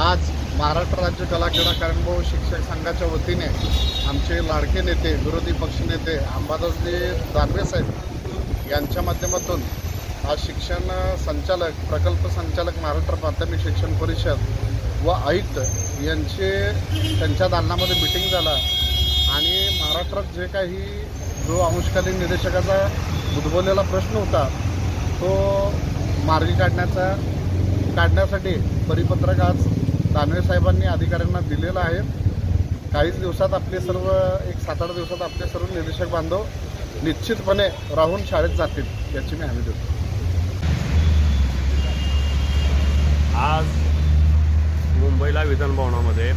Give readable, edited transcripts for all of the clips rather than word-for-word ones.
आज महाराष्ट्र राज्य कला क्रीडा कार्यक्रम शिक्षक संघाच्या वतीने आमचे लाडके नेते विरोधी पक्षनेते अंबादासजी दानवे साहेब यांच्या माध्यमातून आज शिक्षण संचालक प्रकल्प संचालक महाराष्ट्र प्राथमिक शिक्षण परिषद व आयुक्त यांचे त्यांच्या दालनामध्ये मीटिंग झाला आणि महाराष्ट्रात जे काही जो अंशकालीन निदेशकाचा उद्भवलेला प्रश्न होता तो मार्गी काढण्यासाठी परिपत्रक आज दानवे साहेबांनी अधिकाऱ्यांना दिलेलं आहे। काहीच दिवसात आपले सर्व 7-8 दिवसात आपले सर्व निदेशक बांधव निश्चितपणे राहून शाळेत जातील याची मी हमी देतो। आज मुंबईला विधान भवनामध्ये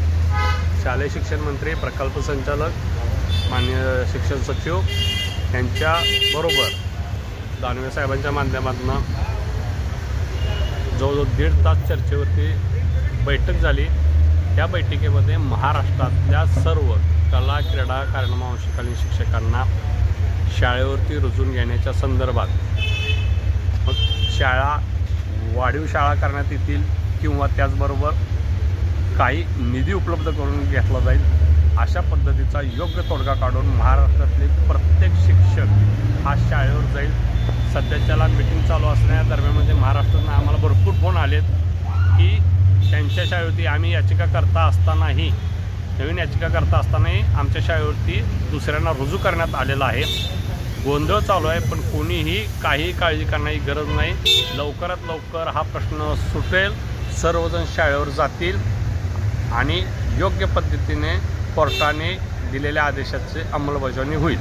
शालेय शिक्षण मंत्री प्रकल्प संचालक माननीय शिक्षण सचिव यांच्याबरोबर दानवे साहेबांच्या माध्यमातून जवळजवळ 1.5 तास चर्चेवरती बैठक झाली। त्या बैठकीमध्ये महाराष्ट्रातल्या सर्व कला क्रीडा कार्यक्रम अंशकालीन शिक्षकांना शाळेवरती रुजून घेण्याच्या संदर्भात मग वाढीव शाळा करण्यात येतील किंवा त्याचबरोबर काही निधी उपलब्ध करून घेतला जाईल अशा पद्धतीचा योग्य तोडगा काढून महाराष्ट्रातले प्रत्येक शिक्षक हा शाळेवर जाईल। सध्याच्याला मीटिंग चालू असण्या दरम्यानमध्ये महाराष्ट्रातून आम्हाला भरपूर फोन आलेत की त्यांच्या शाळेवरती आम्ही याचिका करता असतानाही नवीन याचिका करता असतानाही आमच्या शाळेवरती दुसऱ्यांना रुजू करण्यात आलेला आहे। गोंधळ चालू आहे पण कोणीही काही काळजी करण्याची गरज नाही। लवकरात लवकर हा प्रश्न सुटेल, सर्वजण शाळेवर जातील आणि योग्य पद्धतीने कोर्टाने दिलेल्या आदेशाची अंमलबजावणी होईल।